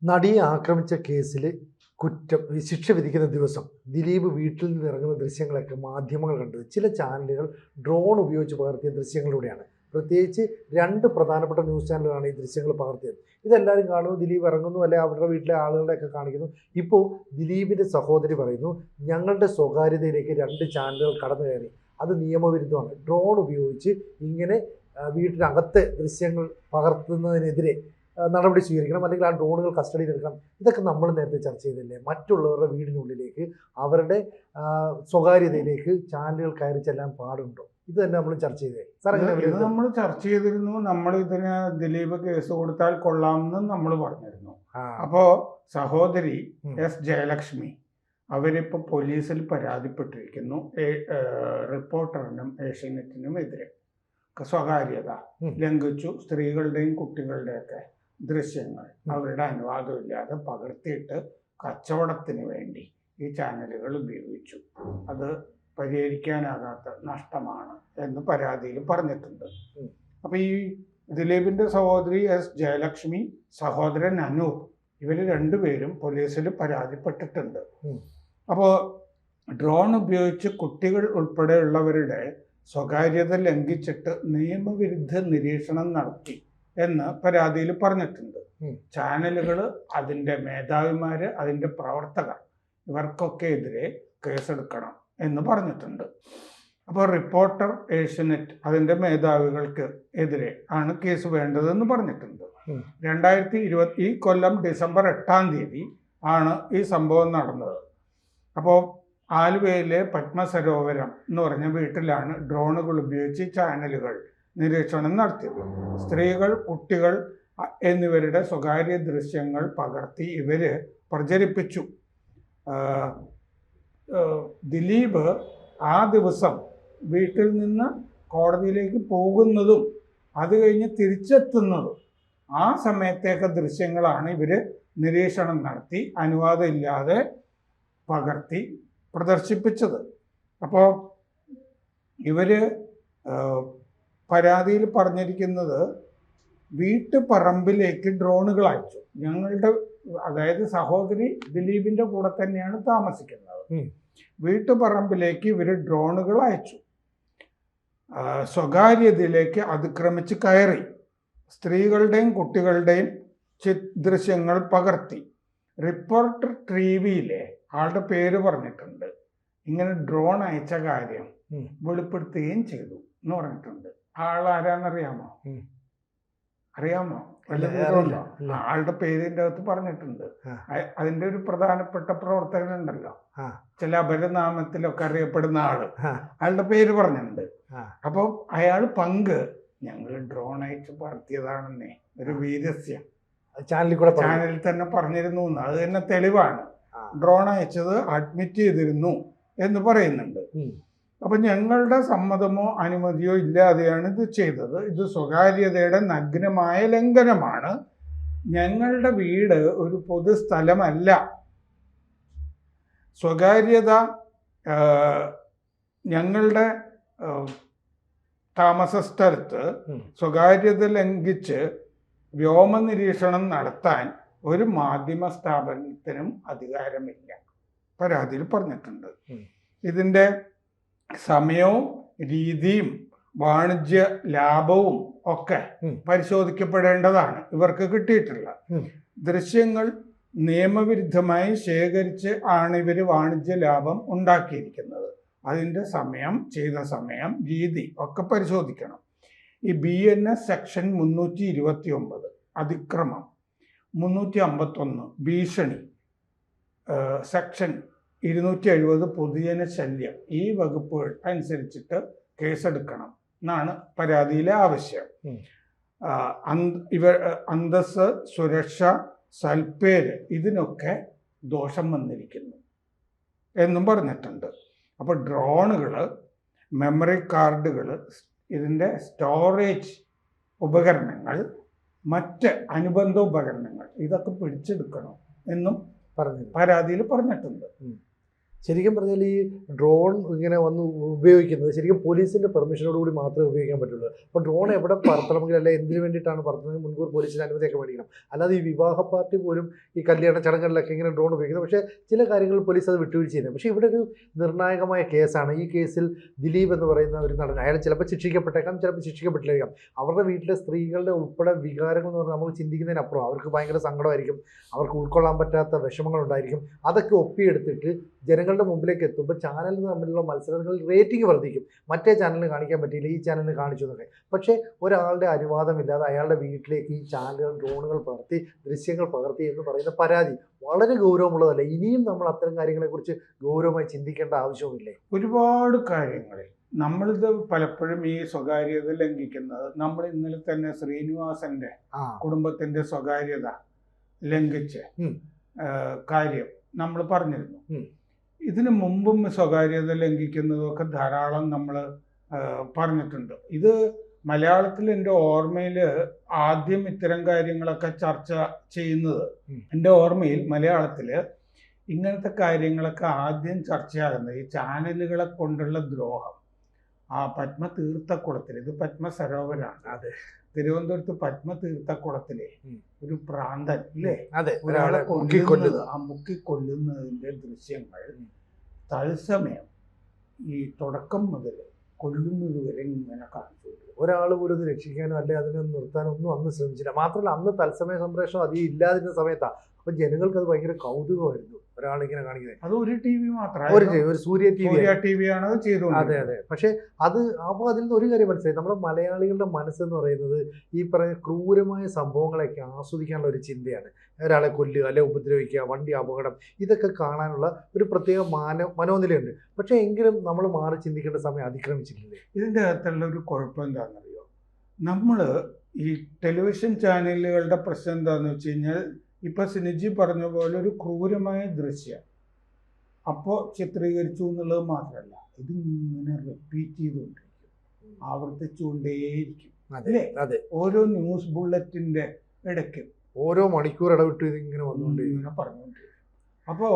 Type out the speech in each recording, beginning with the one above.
നടിയെ ആക്രമിച്ച കേസിൽ ശിക്ഷ വിധിക്കുന്ന ദിവസം ദിലീപ് വീട്ടിൽ നിന്ന് ഇറങ്ങുന്ന ദൃശ്യങ്ങളൊക്കെ മാധ്യമങ്ങൾ കണ്ടത് ചില ചാനലുകൾ ഡ്രോൺ ഉപയോഗിച്ച് പകർത്തിയ ദൃശ്യങ്ങളിലൂടെയാണ്. പ്രത്യേകിച്ച് രണ്ട് പ്രധാനപ്പെട്ട ന്യൂസ് ചാനലുകളാണ് ഈ ദൃശ്യങ്ങൾ പകർത്തിയത്. ഇതെല്ലാവരും കാണുന്നു, ദിലീപ് ഇറങ്ങുന്നു, അല്ലെ അവരുടെ വീട്ടിലെ ആളുകളുടെയൊക്കെ കാണിക്കുന്നു. ഇപ്പോൾ ദിലീപിൻ്റെ സഹോദരി പറയുന്നു, ഞങ്ങളുടെ സ്വകാര്യതയിലേക്ക് രണ്ട് ചാനലുകൾ കടന്നു കയറി, അത് നിയമവിരുദ്ധമാണ്. ഡ്രോൺ ഉപയോഗിച്ച് ഇങ്ങനെ വീട്ടിനകത്തെ ദൃശ്യങ്ങൾ പകർത്തുന്നതിനെതിരെ നടപടി സ്വീകരിക്കണം, അല്ലെങ്കിൽ ആ ഡ്രോണുകൾ കസ്റ്റഡിയിൽ എടുക്കണം. ഇതൊക്കെ നമ്മൾ നേരത്തെ ചർച്ച ചെയ്തില്ലേ? മറ്റുള്ളവരുടെ വീടിനുള്ളിലേക്ക്, അവരുടെ സ്വകാര്യതയിലേക്ക് ചാനലുകൾ കയറി ചെല്ലാൻ പാടുണ്ടോ? ഇത് തന്നെ നമ്മൾ ചർച്ച ചെയ്തേ സാർ. നമ്മൾ ചർച്ച ചെയ്തിരുന്നു. നമ്മൾ ഇതിന് ദിലീപ് കേസ് കൊടുത്താൽ കൊള്ളാമെന്ന് നമ്മൾ പറഞ്ഞിരുന്നു. അപ്പോ സഹോദരി എസ് ജയലക്ഷ്മി അവരിപ്പോൾ പോലീസിൽ പരാതിപ്പെട്ടിരിക്കുന്നു. റിപ്പോർട്ടറിനും ഏഷ്യാനെറ്റിനും എതിരെ സ്വകാര്യത ലംഘിച്ചു, സ്ത്രീകളുടെയും കുട്ടികളുടെയൊക്കെ ദൃശ്യങ്ങൾ അവരുടെ അനുവാദമില്ലാതെ പകർത്തിയിട്ട് കച്ചവടത്തിന് വേണ്ടി ഈ ചാനലുകൾ ഉപയോഗിച്ചു. അത് പരിഹരിക്കാനാകാത്ത നഷ്ടമാണ് എന്ന് പരാതിയിൽ പറഞ്ഞിട്ടുണ്ട്. അപ്പൊ ഈ ദിലീപിന്റെ സഹോദരി എസ് ജയലക്ഷ്മി, സഹോദരൻ അനൂപ്, ഇവർ രണ്ടുപേരും പോലീസിൽ പരാതിപ്പെട്ടിട്ടുണ്ട്. അപ്പോൾ ഡ്രോൺ ഉപയോഗിച്ച് കുട്ടികൾ ഉൾപ്പെടെയുള്ളവരുടെ സ്വകാര്യത ലംഘിച്ചിട്ട് നിയമവിരുദ്ധ നിരീക്ഷണം നടത്തി എന്ന് പരാതിയിൽ പറഞ്ഞിട്ടുണ്ട്. ചാനലുകൾ, അതിൻ്റെ മേധാവിമാര്, അതിൻ്റെ പ്രവർത്തകർ, ഇവർക്കൊക്കെ എതിരെ കേസെടുക്കണം എന്ന് പറഞ്ഞിട്ടുണ്ട്. അപ്പോൾ റിപ്പോർട്ടർ, ഏഷ്യാനെറ്റ്, അതിൻ്റെ മേധാവികൾക്ക് എതിരെ ആണ് കേസ് വേണ്ടതെന്ന് പറഞ്ഞിട്ടുണ്ട്. 2020 ഈ കൊല്ലം ഡിസംബർ 8-ാം തീയതി ആണ് ഈ സംഭവം നടന്നത്. അപ്പോൾ ആലുവയിലെ പത്മസരോവരം എന്ന് പറഞ്ഞ വീട്ടിലാണ് ഡ്രോണുകൾ ഉപയോഗിച്ച് ചാനലുകൾ നിരീക്ഷണം നടത്തിയത്. സ്ത്രീകൾ, കുട്ടികൾ എന്നിവരുടെ സ്വകാര്യ ദൃശ്യങ്ങൾ പകർത്തി ഇവര് പ്രചരിപ്പിച്ചു. ദിലീപ് ആ ദിവസം വീട്ടിൽ നിന്ന് കോടതിയിലേക്ക് പോകുന്നതും അത് കഴിഞ്ഞ് തിരിച്ചെത്തുന്നതും ആ സമയത്തേക്ക് ദൃശ്യങ്ങളാണ് ഇവര് നിരീക്ഷണം നടത്തി അനുവാദമില്ലാതെ പകർത്തി പ്രദർശിപ്പിച്ചത്. അപ്പോൾ ഇവര് പരാതിയിൽ പറഞ്ഞിരിക്കുന്നത് വീട്ടുപറമ്പിലേക്ക് ഡ്രോണുകൾ അയച്ചു. ഞങ്ങളുടെ, അതായത് സഹോദരി ദിലീപിന്റെ കൂടെ തന്നെയാണ് താമസിക്കുന്നത്. വീട്ടുപറമ്പിലേക്ക് ഇവർ ഡ്രോണുകൾ അയച്ചു. സ്വകാര്യതയിലേക്ക് അതിക്രമിച്ച് കയറി സ്ത്രീകളുടെയും കുട്ടികളുടെയും ദൃശ്യങ്ങൾ പകർത്തി. റിപ്പോർട്ടർ ടിവിയിലെ ആളുടെ പേര് പറഞ്ഞിട്ടുണ്ട്. ഇങ്ങനെ ഡ്രോൺ അയച്ച കാര്യം വെളിപ്പെടുത്തുകയും ചെയ്തു എന്ന് പറഞ്ഞിട്ടുണ്ട്. ആളാരാന്നറിയാമോ? അറിയാമോ? ആളുടെ പേരിൻ്റെ അകത്ത് പറഞ്ഞിട്ടുണ്ട്. അതിന്റെ ഒരു പ്രധാനപ്പെട്ട പ്രവർത്തകനുണ്ടല്ലോ, ചില അപരനാമത്തിലൊക്കെ അറിയപ്പെടുന്ന ആള്, അയാളുടെ പേര് പറഞ്ഞിട്ടുണ്ട്. അപ്പൊ അയാൾ ഞങ്ങൾ ഡ്രോൺ അയച്ച് പകർത്തിയതാണെന്നേ ഒരു വീരസ്യം ചാനലിൽ തന്നെ പറഞ്ഞിരുന്നു. അത് തന്നെ തെളിവാണ്. ഡ്രോൺ അയച്ചത് അഡ്മിറ്റ് ചെയ്തിരുന്നു എന്ന് പറയുന്നുണ്ട്. അപ്പൊ ഞങ്ങളുടെ സമ്മതമോ അനുമതിയോ ഇല്ലാതെയാണ് ഇത് ചെയ്തത്. ഇത് സ്വകാര്യതയുടെ നഗ്നമായ ലംഘനമാണ്. ഞങ്ങളുടെ വീട് ഒരു പൊതുസ്ഥലമല്ല. സ്വകാര്യത, ഞങ്ങളുടെ താമസ സ്ഥലത്ത് സ്വകാര്യത ലംഘിച്ച് വ്യോമ നിരീക്ഷണം നടത്താൻ ഒരു മാധ്യമ സ്ഥാപനത്തിനും അധികാരമില്ല, പരാതിയിൽ പറഞ്ഞിട്ടുണ്ട്. ഇതിൻ്റെ സമയവും രീതിയും വാണിജ്യ ലാഭവും ഒക്കെ പരിശോധിക്കപ്പെടേണ്ടതാണ്. ഇവർക്ക് കിട്ടിയിട്ടുള്ള ദൃശ്യങ്ങൾ നിയമവിരുദ്ധമായി ശേഖരിച്ച് ആണ് ഇവർ വാണിജ്യ ലാഭം ഉണ്ടാക്കിയിരിക്കുന്നത്. അതിൻ്റെ സമയം, ചെയ്ത സമയം, രീതി ഒക്കെ പരിശോധിക്കണം. ഈ BNS സെക്ഷൻ 329 അതിക്രമം, 351 ഭീഷണി, സെക്ഷൻ 270 പൊതുജന ശല്യം, ഈ വകുപ്പുകൾ അനുസരിച്ചിട്ട് കേസെടുക്കണം എന്നാണ് പരാതിയിലെ ആവശ്യം. അന്തസ്സ്, സുരക്ഷ, സൽപ്പേര് ഇതിനൊക്കെ ദോഷം വന്നിരിക്കുന്നു എന്നും പറഞ്ഞിട്ടുണ്ട്. അപ്പോൾ ഡ്രോണുകൾ, മെമ്മറി കാർഡുകൾ, ഇതിൻ്റെ സ്റ്റോറേജ് ഉപകരണങ്ങൾ, മറ്റ് അനുബന്ധ ഉപകരണങ്ങൾ ഇതൊക്കെ പിടിച്ചെടുക്കണം എന്നും പരാതിയിൽ പറഞ്ഞിട്ടുണ്ട്. ശരിക്കും പറഞ്ഞാൽ ഈ ഡ്രോൺ ഇങ്ങനെ വന്ന് ഉപയോഗിക്കുന്നത് ശരിക്കും പോലീസിന്റെ പെർമിഷനോടുകൂടി മാത്രമേ ഉപയോഗിക്കാൻ പറ്റുള്ളൂ. അപ്പോൾ ഡ്രോൺ എവിടെ പറത്തണമെങ്കിൽ അല്ലെ എന്തിനു വേണ്ടിയിട്ടാണ് പറത്തുന്നത് മുൻകൂർ പോലീസിന് അനുമതിയൊക്കെ മേടിക്കണം. അല്ലാതെ ഈ വിവാഹ പാർട്ടി പോലും ഈ കല്യാണ ചടങ്ങുകളിലൊക്കെ ഇങ്ങനെ ഡ്രോൺ ഉപയോഗിക്കുന്നത്. പക്ഷേ ചില കാര്യങ്ങളിൽ പോലീസ് അത് വിട്ടുവീഴ്ച ചെയ്യുന്നത്. പക്ഷേ ഇവിടെ ഒരു നിർണായകമായ കേസാണ്. ഈ കേസിൽ ദിലീപ് എന്ന് പറയുന്ന ഒരു നടൻ, അയാൾ ചിലപ്പോൾ ശിക്ഷിക്കപ്പെട്ടേക്കാം, ചിലപ്പോൾ ശിക്ഷിക്കപ്പെട്ടിരിക്കാം. അവരുടെ വീട്ടിലെ സ്ത്രീകളുടെ ഉൾപ്പെടെ വികാരങ്ങൾ എന്ന് പറഞ്ഞാൽ നമുക്ക് ചിന്തിക്കുന്നതിനപ്പുറം അവർക്ക് ഭയങ്കര സങ്കടമായിരിക്കും, അവർക്ക് ഉൾക്കൊള്ളാൻ പറ്റാത്ത വിഷമങ്ങളുണ്ടായിരിക്കും. അതൊക്കെ ഒപ്പിയെടുത്തിട്ട് ജനങ്ങളുടെ മുമ്പിലേക്ക് എത്തുമ്പോൾ ചാനലിന് തമ്മിലുള്ള മത്സരങ്ങളിൽ റേറ്റിംഗ് വർദ്ധിക്കും. മറ്റേ ചാനലിന് കാണിക്കാൻ പറ്റിയില്ല, ഈ ചാനലിന് കാണിച്ചു എന്നൊക്കെ. പക്ഷേ ഒരാളുടെ അനുവാദമില്ലാതെ അയാളുടെ വീട്ടിലേക്ക് ഈ ചാനലുകൾ ഡ്രോണുകൾ പകർത്തി, ദൃശ്യങ്ങൾ പകർത്തി എന്ന് പറയുന്ന പരാതി വളരെ ഗൗരവമുള്ളതല്ല. ഇനിയും നമ്മൾ അത്തരം കാര്യങ്ങളെക്കുറിച്ച് ഗൗരവമായി ചിന്തിക്കേണ്ട ആവശ്യവുമില്ലേ? ഒരുപാട് കാര്യങ്ങളിൽ നമ്മളിത് പലപ്പോഴും ഈ സ്വകാര്യത ലംഘിക്കുന്നത്, നമ്മൾ ഇന്നലെ തന്നെ ശ്രീനിവാസന്റെ കുടുംബത്തിന്റെ സ്വകാര്യത ലംഘിച്ച കാര്യം നമ്മൾ പറഞ്ഞിരുന്നു. ഇതിനു മുമ്പും സ്വകാര്യത ലംഘിക്കുന്നതൊക്കെ ധാരാളം നമ്മൾ പറഞ്ഞിട്ടുണ്ട്. ഇത് മലയാളത്തിൽ എൻ്റെ ഓർമ്മയിൽ ആദ്യം ഇത്തരം കാര്യങ്ങളൊക്കെ ചർച്ച ചെയ്യുന്നത്, എൻ്റെ ഓർമ്മയിൽ മലയാളത്തിൽ ഇങ്ങനത്തെ കാര്യങ്ങളൊക്കെ ആദ്യം ചർച്ചയാകുന്നത് ഈ ചാനലുകളെ കൊണ്ടുള്ള ദ്രോഹം ആ പത്മ തീർത്ഥക്കുളത്തിൽ, ഇത് പത്മ സരോവരാണ്, അതെ, തിരുവനന്തപുരത്ത് പത്മ തീർത്ഥക്കുളത്തിലെ ഒരു പ്രാന്തൻ ഇല്ലേ, ഒരാളെ കൊല്ലുന്നത്, ആ മുക്കിക്കൊല്ലുന്നതിൻ്റെ ദൃശ്യങ്ങൾ തത്സമയം ഈ തുടക്കം മുതൽ കൊല്ലുന്നത് വരെ ഇങ്ങനെ കാണിച്ചു. ഒരാൾ പോലും ഇത് രക്ഷിക്കാനോ അല്ലെ അതിനെ നിർത്താനോ ഒന്നും അന്ന് ശ്രമിച്ചില്ല. മാത്രമല്ല അന്ന് തത്സമയ സംപ്രേഷണം അധികം ഇല്ലാതിരുന്ന സമയത്താണ്. അപ്പം ജനങ്ങൾക്ക് അത് ഭയങ്കര കൗതുകമായിരുന്നു ഒരാളിങ്ങനെ കാണിക്കുന്നത്. അത് ഒരു ടി വി മാത്രമാണ്, ഒരു സൂര്യ ടി വി ആണ് അത് ചെയ്തത്. അതെ അതെ. പക്ഷെ അത് അപ്പോൾ അതിൽ നിന്ന് ഒരു കാര്യം മനസ്സിലായി, നമ്മുടെ മലയാളികളുടെ മനസ്സെന്ന് പറയുന്നത് ഈ പറയുന്ന ക്രൂരമായ സംഭവങ്ങളൊക്കെ ആസ്വദിക്കാനുള്ള ഒരു ചിന്തയാണ്. ഒരാളെ കൊല്ലുക അല്ലെ ഉപദ്രവിക്കുക, വണ്ടി അപകടം, ഇതൊക്കെ കാണാനുള്ള ഒരു പ്രത്യേക മനോനിലയുണ്ട്. പക്ഷെ എങ്കിലും നമ്മൾ മാറി ചിന്തിക്കേണ്ട സമയം അതിക്രമിച്ചിട്ടില്ലേ? ഇതിൻ്റെ അകത്തുള്ള ഒരു കുഴപ്പം എന്താണെന്നറിയോ, നമ്മൾ ഈ ടെലിവിഷൻ ചാനലുകളുടെ പ്രശ്നം എന്താണെന്ന് വെച്ച് കഴിഞ്ഞാൽ, ഇപ്പം സിനിജി പറഞ്ഞ പോലെ ഒരു ക്രൂരമായ ദൃശ്യം അപ്പോൾ ചിത്രീകരിച്ചു എന്നുള്ളത് മാത്രമല്ല, ഇതിങ്ങനെ റിപ്പീറ്റ് ചെയ്തുകൊണ്ടിരിക്കും, ആവർത്തിച്ചുകൊണ്ടേയിരിക്കും അല്ലേ? അതെ, ഓരോ ന്യൂസ് ബുള്ളറ്റിൻ്റെ ഇടയ്ക്ക് ഓരോ മണിക്കൂർ ഇടവിട്ട് ഇതിങ്ങനെ വന്നുകൊണ്ടിരിക്കും, പറഞ്ഞുകൊണ്ടിരിക്കും. അപ്പോൾ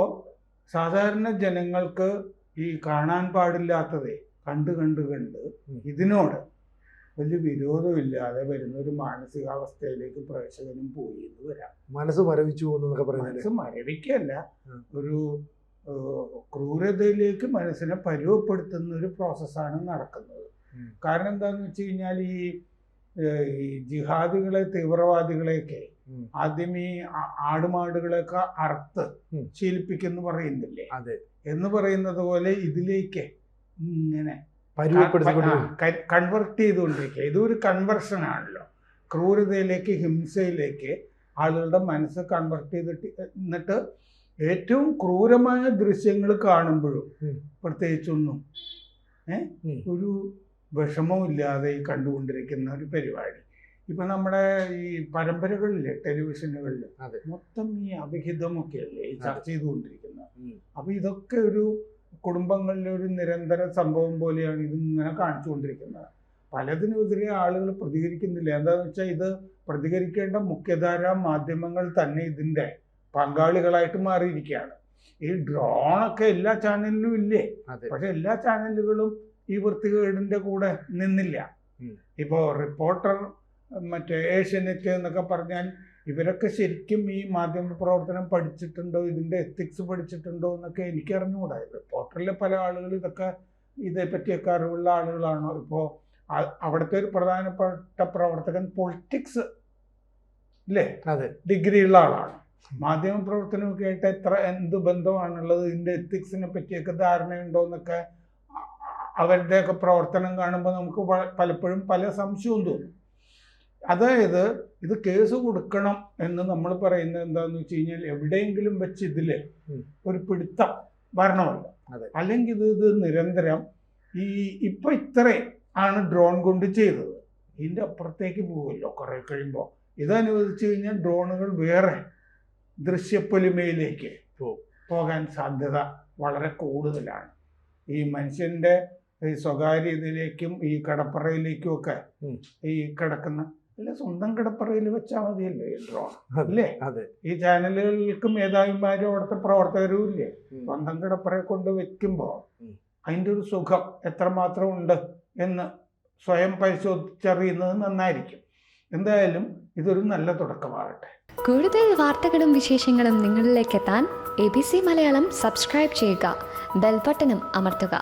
സാധാരണ ജനങ്ങൾക്ക് ഈ കാണാൻ പാടില്ലാത്തതേ കണ്ട് കണ്ട് കണ്ട് ഇതിനോട് വലിയ വിരോധമില്ലാതെ വരുന്ന ഒരു മാനസികാവസ്ഥയിലേക്ക് പ്രേക്ഷകനും പോയി എന്ന് വരാം. മനസ്സ് മരവിച്ചു പോകുന്നൊക്കെ പറയുന്നത്. മനസ്സ് മരവിക്കല്ല, ഒരു ക്രൂരതയിലേക്ക് മനസ്സിനെ പരുവപ്പെടുത്തുന്ന ഒരു പ്രോസസ്സാണ് നടക്കുന്നത്. കാരണം എന്താണെന്ന് വെച്ച് കഴിഞ്ഞാൽ ഈ ജിഹാദികളെ, തീവ്രവാദികളെയൊക്കെ ആദ്യം ഈ ആടുമാടുകളെയൊക്കെ അറുത്ത് ശീലിപ്പിക്കുന്നു പറയുന്നില്ലേ, എന്ന് പറയുന്നത് പോലെ ഇതിലേക്ക് ഇങ്ങനെ കൺവെർട്ട് ചെയ്തുകൊണ്ടിരിക്കുക. ഇതൊരു കൺവെർഷൻ ആണല്ലോ, ക്രൂരതയിലേക്ക്, ഹിംസയിലേക്ക് ആളുകളുടെ മനസ്സ് കൺവെർട്ട് ചെയ്തിട്ട്, എന്നിട്ട് ഏറ്റവും ക്രൂരമായ ദൃശ്യങ്ങൾ കാണുമ്പോഴും പ്രത്യേകിച്ചൊന്നും ഒരു വിഷമവും ഇല്ലാതെ ഈ കണ്ടുകൊണ്ടിരിക്കുന്ന ഒരു പരിപാടി. ഇപ്പം നമ്മുടെ ഈ പരമ്പരകളിലെ ടെലിവിഷനുകളിൽ മൊത്തം ഈ അവിഹിതമൊക്കെ അല്ലേ ഈ ചർച്ച ചെയ്തുകൊണ്ടിരിക്കുന്നത്. അപ്പം ഇതൊക്കെ ഒരു കുടുംബങ്ങളിലെ ഒരു നിരന്തര സംഭവം പോലെയാണ് ഇതിങ്ങനെ കാണിച്ചുകൊണ്ടിരിക്കുന്നത്. പലതിനെതിരെ ആളുകൾ പ്രതികരിക്കുന്നില്ല. എന്താണെന്ന് വെച്ചാൽ ഇത് പ്രതികരിക്കേണ്ട മുഖ്യധാരാ മാധ്യമങ്ങൾ തന്നെ ഇതിൻ്റെ പങ്കാളികളായിട്ട് മാറിയിരിക്കുകയാണ്. ഈ ഡ്രോണൊക്കെ എല്ലാ ചാനലിലും ഇല്ലേ, പക്ഷെ എല്ലാ ചാനലുകളും ഈ വൃത്തികേടിൻ്റെ കൂടെ നിന്നില്ല. ഇപ്പോൾ റിപ്പോർട്ടർ, മറ്റേ ഏഷ്യാനെറ്റ് എന്നൊക്കെ പറഞ്ഞാൽ ഇവരൊക്കെ ശരിക്കും ഈ മാധ്യമ പ്രവർത്തനം പഠിച്ചിട്ടുണ്ടോ, ഇതിൻ്റെ എത്തിക്സ് പഠിച്ചിട്ടുണ്ടോ എന്നൊക്കെ എനിക്കറിഞ്ഞുകൂടാ. റിപ്പോർട്ടറിലെ പല ആളുകൾ ഇതൊക്കെ ഇതേപ്പറ്റിയൊക്കെ അറിവുള്ള ആളുകളാണോ? ഇപ്പോൾ അവിടുത്തെ ഒരു പ്രധാനപ്പെട്ട പ്രവർത്തകൻ പൊളിറ്റിക്സ് ഇല്ലേ, ഡിഗ്രിയുള്ള ആളാണ്. മാധ്യമ പ്രവർത്തനമൊക്കെ ആയിട്ട് എന്ത് ബന്ധമാണുള്ളത്, ഇതിൻ്റെ എത്തിക്സിനെ പറ്റിയൊക്കെ ധാരണയുണ്ടോ എന്നൊക്കെ അവരുടെയൊക്കെ പ്രവർത്തനം കാണുമ്പോൾ നമുക്ക് പലപ്പോഴും പല സംശയവും തോന്നും. അതായത് ഇത് കേസ് കൊടുക്കണം എന്ന് നമ്മൾ പറയുന്നത് എന്താണെന്ന് വെച്ച് കഴിഞ്ഞാൽ, എവിടെയെങ്കിലും വെച്ച് ഇതിൽ ഒരു പിടുത്തം വരണമല്ലോ, അല്ലെങ്കിൽ ഇത് നിരന്തരം ഈ ഇപ്പം ഇത്രയും ആണ് ഡ്രോൺ കൊണ്ട് ചെയ്തത്, ഇതിൻ്റെ അപ്പുറത്തേക്ക് പോകുമല്ലോ കുറേ കഴിയുമ്പോൾ. ഇതനുവദിച്ചു കഴിഞ്ഞാൽ ഡ്രോണുകൾ വേറെ ദൃശ്യപ്പൊലിമയിലേക്ക് പോകാൻ സാധ്യത വളരെ കൂടുതലാണ്. ഈ മനുഷ്യൻ്റെ ഈ സ്വകാര്യതയിലേക്കും ഈ കടപ്പറയിലേക്കും ഒക്കെ ഈ കിടക്കുന്ന അല്ല, സ്വന്തം കിടപ്പറയിൽ വെച്ചാൽ മതിയല്ലോ ഈ ഡ്രോൺ, അതെ, അല്ലേ? അതെ. ഈ ചാനലുകൾക്ക് മേധാവിമാരും അവിടുത്തെ പ്രവർത്തകരും ഇല്ലേ, ഉം. സ്വന്തം കിടപ്പറയെ കൊണ്ട് വെക്കുമ്പോൾ ഉം. അതിൻ്റെ ഒരു സുഖം എത്രമാത്രം ഉണ്ട് എന്ന് സ്വയം പരിശോധിച്ചറിയുന്നത് നന്നായിരിക്കും. എന്തായാലും ഇതൊരു നല്ല തുടക്കമാകട്ടെ. കൂടുതൽ വാർത്തകളും വിശേഷങ്ങളും നിങ്ങളിലേക്ക് എത്താൻ ABC മലയാളം സബ്സ്ക്രൈബ് ചെയ്യുക, ബെൽബട്ടനും അമർത്തുക.